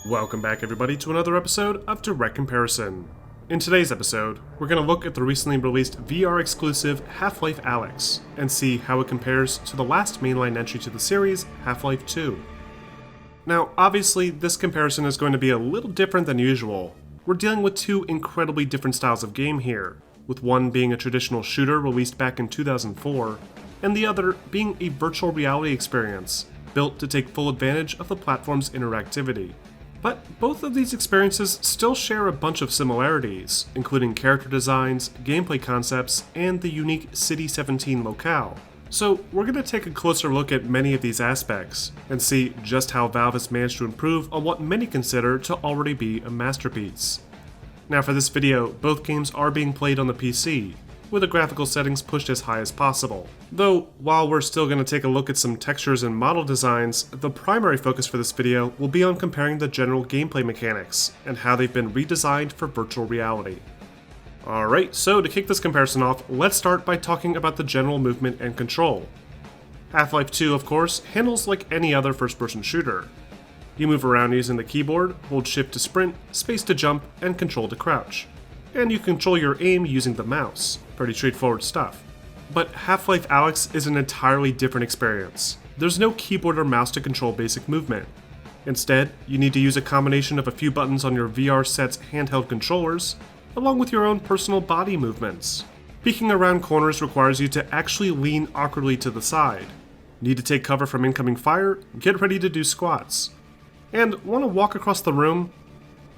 Welcome back everybody to another episode of Direct Comparison. In today's episode, we're going to look at the recently released VR exclusive Half-Life Alyx and see how it compares to the last mainline entry to the series, Half-Life 2. Now, obviously, this comparison is going to be a little different than usual. We're dealing with two incredibly different styles of game here, with one being a traditional shooter released back in 2004, and the other being a virtual reality experience, built to take full advantage of the platform's interactivity. But both of these experiences still share a bunch of similarities, including character designs, gameplay concepts, and the unique City 17 locale. So we're going to take a closer look at many of these aspects, and see just how Valve has managed to improve on what many consider to already be a masterpiece. Now for this video, both games are being played on the PC, with the graphical settings pushed as high as possible. Though, while we're still going to take a look at some textures and model designs, the primary focus for this video will be on comparing the general gameplay mechanics, and how they've been redesigned for virtual reality. Alright, so to kick this comparison off, let's start by talking about the general movement and control. Half-Life 2, of course, handles like any other first-person shooter. You move around using the keyboard, hold shift to sprint, space to jump, and control to crouch. And you control your aim using the mouse. Pretty straightforward stuff. But Half-Life Alyx is an entirely different experience. There's no keyboard or mouse to control basic movement. Instead, you need to use a combination of a few buttons on your VR set's handheld controllers, along with your own personal body movements. Peeking around corners requires you to actually lean awkwardly to the side. Need to take cover from incoming fire? Get ready to do squats. And want to walk across the room?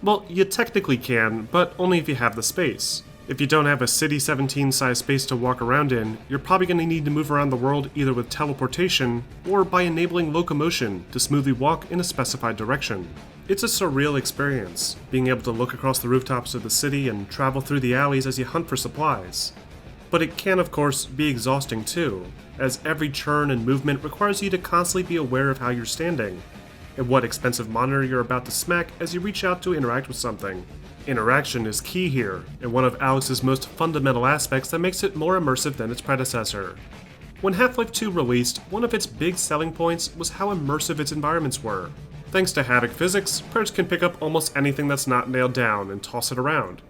Well, you technically can, but only if you have the space. If you don't have a City 17 size space to walk around in, you're probably going to need to move around the world either with teleportation, or by enabling locomotion to smoothly walk in a specified direction. It's a surreal experience, being able to look across the rooftops of the city and travel through the alleys as you hunt for supplies. But it can of course be exhausting too, as every turn and movement requires you to constantly be aware of how you're standing, and what expensive monitor you're about to smack as you reach out to interact with something. Interaction is key here, and one of Alyx's most fundamental aspects that makes it more immersive than its predecessor. When Half-Life 2 released, one of its big selling points was how immersive its environments were. Thanks to Havoc physics, players can pick up almost anything that's not nailed down and toss it around.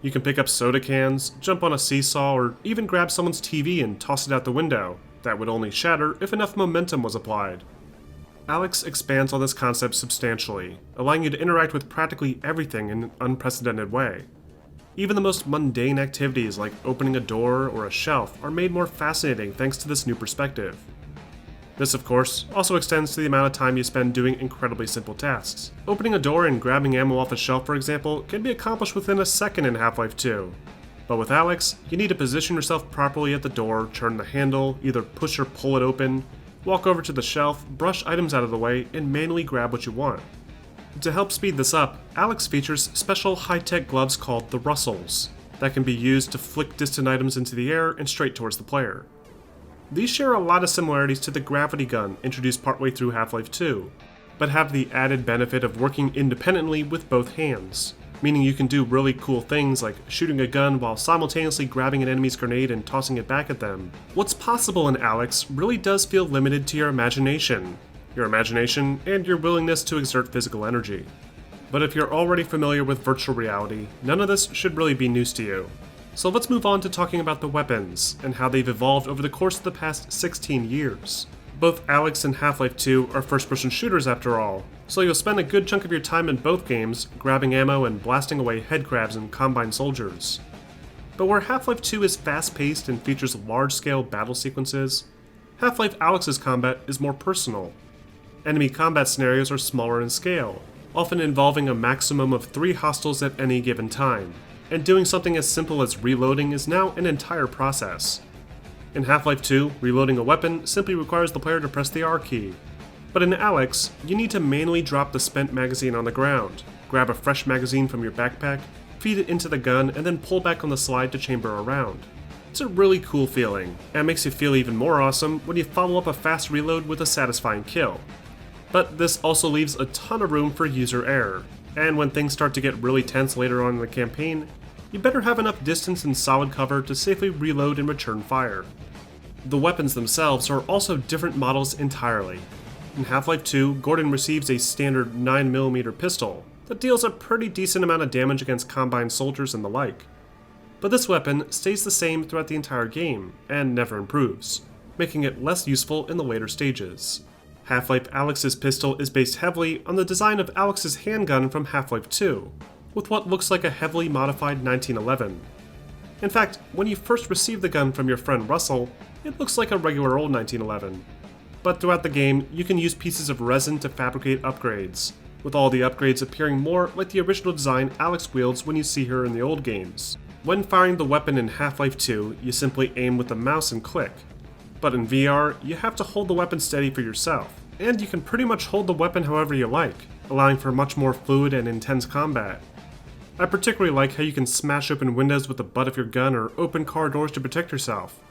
You can pick up soda cans, jump on a seesaw, or even grab someone's TV and toss it out the window. That would only shatter if enough momentum was applied. Alyx expands on this concept substantially, allowing you to interact with practically everything in an unprecedented way. Even the most mundane activities like opening a door or a shelf are made more fascinating thanks to this new perspective. This, of course, also extends to the amount of time you spend doing incredibly simple tasks. Opening a door and grabbing ammo off a shelf, for example, can be accomplished within a second in Half-Life 2. But with Alyx, you need to position yourself properly at the door, turn the handle, either push or pull it open, walk over to the shelf, brush items out of the way, and manually grab what you want. To help speed this up, Alyx features special high-tech gloves called the Rustles that can be used to flick distant items into the air and straight towards the player. These share a lot of similarities to the gravity gun introduced partway through Half-Life 2, but have the added benefit of working independently with both hands, meaning you can do really cool things like shooting a gun while simultaneously grabbing an enemy's grenade and tossing it back at them. What's possible in Alyx really does feel limited to your imagination and your willingness to exert physical energy. But if you're already familiar with virtual reality, none of this should really be news to you. So let's move on to talking about the weapons, and how they've evolved over the course of the past 16 years. Both Alyx and Half-Life 2 are first-person shooters after all, so you'll spend a good chunk of your time in both games grabbing ammo and blasting away headcrabs and combine soldiers. But where Half-Life 2 is fast-paced and features large-scale battle sequences, Half-Life Alyx's combat is more personal. Enemy combat scenarios are smaller in scale, often involving a maximum of 3 hostiles at any given time, and doing something as simple as reloading is now an entire process. In Half-Life 2, reloading a weapon simply requires the player to press the R key. But in Alyx, you need to manually drop the spent magazine on the ground, grab a fresh magazine from your backpack, feed it into the gun, and then pull back on the slide to chamber a round. It's a really cool feeling, and makes you feel even more awesome when you follow up a fast reload with a satisfying kill. But this also leaves a ton of room for user error, and when things start to get really tense later on in the campaign, you better have enough distance and solid cover to safely reload and return fire. The weapons themselves are also different models entirely. In Half-Life 2, Gordon receives a standard 9mm pistol that deals a pretty decent amount of damage against Combine soldiers and the like. But this weapon stays the same throughout the entire game, and never improves, making it less useful in the later stages. Half-Life Alyx's pistol is based heavily on the design of Alyx's handgun from Half-Life 2, with what looks like a heavily modified 1911. In fact, when you first receive the gun from your friend Russell, it looks like a regular old 1911. But throughout the game, you can use pieces of resin to fabricate upgrades, with all the upgrades appearing more like the original design Alyx wields when you see her in the old games. When firing the weapon in Half-Life 2, you simply aim with the mouse and click. But in VR, you have to hold the weapon steady for yourself, and you can pretty much hold the weapon however you like, allowing for much more fluid and intense combat. I particularly like how you can smash open windows with the butt of your gun or open car doors to protect yourself.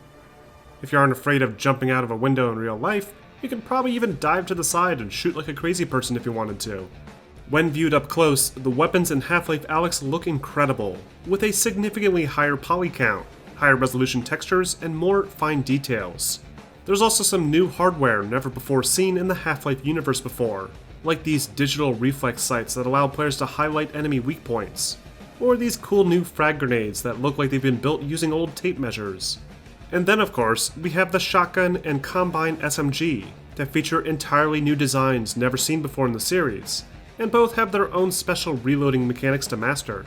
If you aren't afraid of jumping out of a window in real life, you can probably even dive to the side and shoot like a crazy person if you wanted to. When viewed up close, the weapons in Half-Life Alyx look incredible, with a significantly higher poly count, higher resolution textures, and more fine details. There's also some new hardware never before seen in the Half-Life universe before, like these digital reflex sights that allow players to highlight enemy weak points, or these cool new frag grenades that look like they've been built using old tape measures. And then of course, we have the shotgun and Combine SMG that feature entirely new designs never seen before in the series, and both have their own special reloading mechanics to master.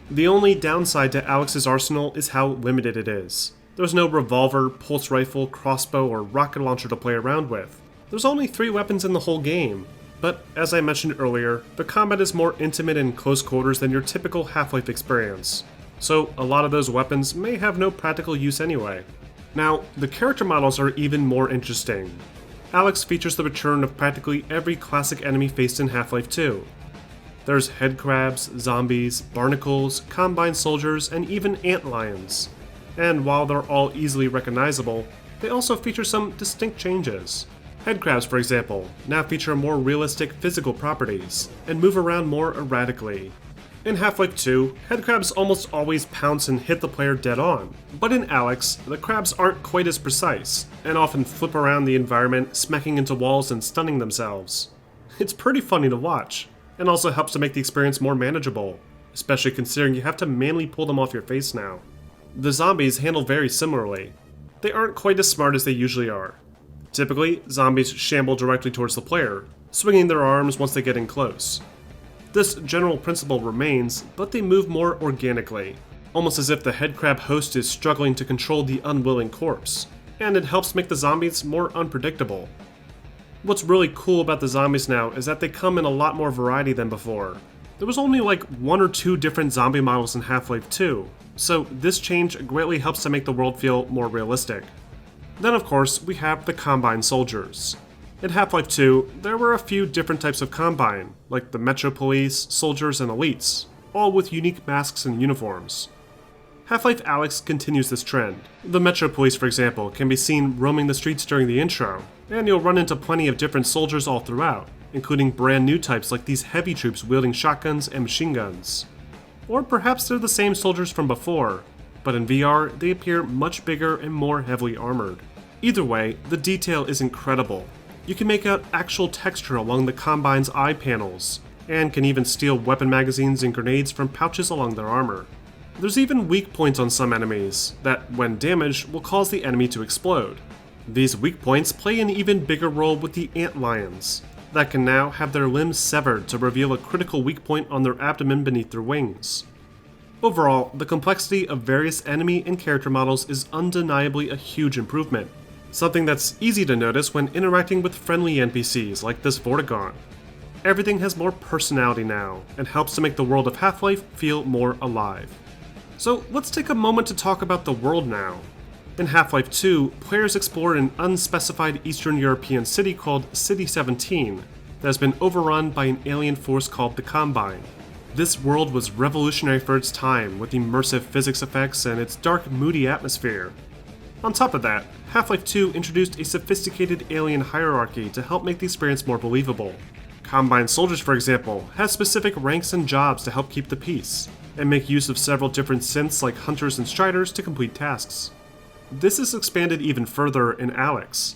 The only downside to Alyx's arsenal is how limited it is. There's no revolver, pulse rifle, crossbow, or rocket launcher to play around with. There's only 3 weapons in the whole game, but as I mentioned earlier, the combat is more intimate in close quarters than your typical Half-Life experience, so a lot of those weapons may have no practical use anyway. Now, the character models are even more interesting. Alyx features the return of practically every classic enemy faced in Half-Life 2. There's head crabs, zombies, barnacles, Combine soldiers, and even antlions. And while they're all easily recognizable, they also feature some distinct changes. Head crabs, for example, now feature more realistic physical properties, and move around more erratically. In Half-Life 2, head crabs almost always pounce and hit the player dead on, but in Alyx, the crabs aren't quite as precise, and often flip around the environment, smacking into walls and stunning themselves. It's pretty funny to watch, and also helps to make the experience more manageable, especially considering you have to manually pull them off your face now. The zombies handle very similarly. They aren't quite as smart as they usually are. Typically, zombies shamble directly towards the player, swinging their arms once they get in close. This general principle remains, but they move more organically, almost as if the headcrab host is struggling to control the unwilling corpse, and it helps make the zombies more unpredictable. What's really cool about the zombies now is that they come in a lot more variety than before. There was only like 1 or 2 different zombie models in Half-Life 2, so this change greatly helps to make the world feel more realistic. Then of course, we have the Combine soldiers. In Half-Life 2, there were a few different types of Combine, like the Metro Police, Soldiers, and Elites, all with unique masks and uniforms. Half-Life Alyx continues this trend. The Metro Police, for example, can be seen roaming the streets during the intro, and you'll run into plenty of different soldiers all throughout, including brand new types like these heavy troops wielding shotguns and machine guns. Or perhaps they're the same soldiers from before, but in VR, they appear much bigger and more heavily armored. Either way, the detail is incredible. You can make out actual texture along the Combine's eye panels, and can even steal weapon magazines and grenades from pouches along their armor. There's even weak points on some enemies that, when damaged, will cause the enemy to explode. These weak points play an even bigger role with the antlions, that can now have their limbs severed to reveal a critical weak point on their abdomen beneath their wings. Overall, the complexity of various enemy and character models is undeniably a huge improvement. Something that's easy to notice when interacting with friendly NPCs like this Vortigaunt. Everything has more personality now, and helps to make the world of Half-Life feel more alive. So let's take a moment to talk about the world now. In Half-Life 2, players explored an unspecified Eastern European city called City 17 that has been overrun by an alien force called the Combine. This world was revolutionary for its time, with immersive physics effects and its dark, moody atmosphere. On top of that, Half-Life 2 introduced a sophisticated alien hierarchy to help make the experience more believable. Combine soldiers, for example, have specific ranks and jobs to help keep the peace, and make use of several different synths like hunters and striders to complete tasks. This is expanded even further in Alyx.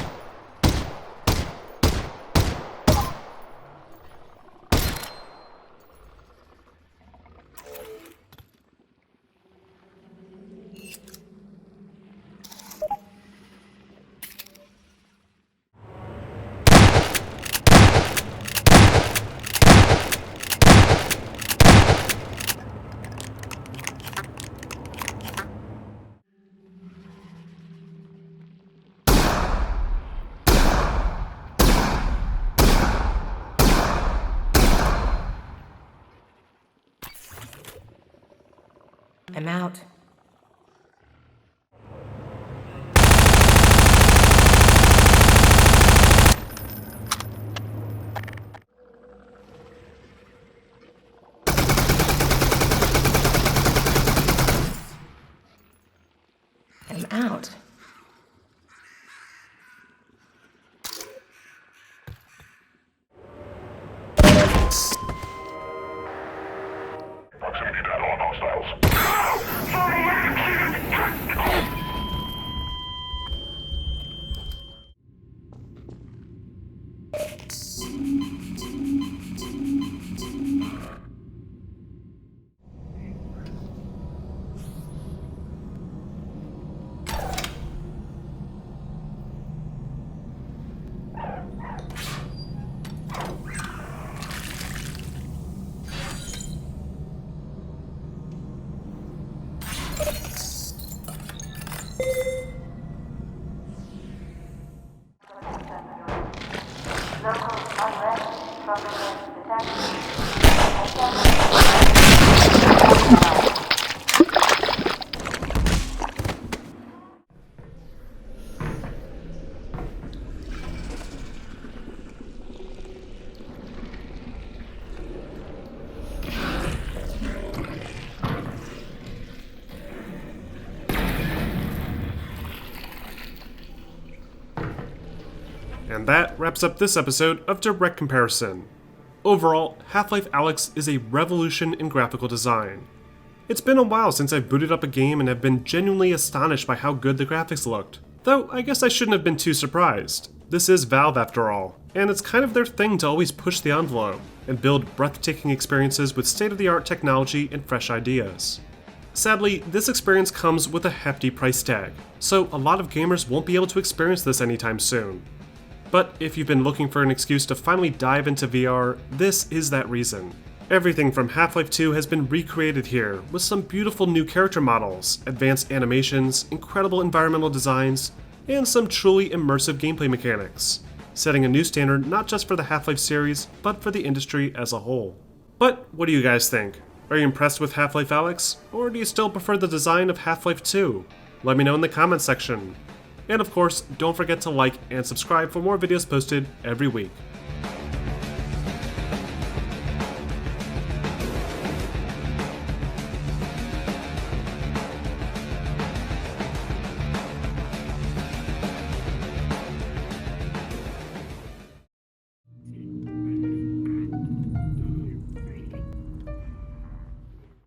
I'm out. I'm out. Proximity data on hostiles. Local unrest from the detected. And that wraps up this episode of Direct Comparison. Overall, Half-Life Alyx is a revolution in graphical design. It's been a while since I've booted up a game and have been genuinely astonished by how good the graphics looked. Though, I guess I shouldn't have been too surprised. This is Valve after all, and it's kind of their thing to always push the envelope and build breathtaking experiences with state-of-the-art technology and fresh ideas. Sadly, this experience comes with a hefty price tag, so a lot of gamers won't be able to experience this anytime soon. But if you've been looking for an excuse to finally dive into VR, this is that reason. Everything from Half-Life 2 has been recreated here, with some beautiful new character models, advanced animations, incredible environmental designs, and some truly immersive gameplay mechanics, setting a new standard not just for the Half-Life series, but for the industry as a whole. But what do you guys think? Are you impressed with Half-Life Alyx, or do you still prefer the design of Half-Life 2? Let me know in the comments section. And of course, don't forget to like and subscribe for more videos posted every week.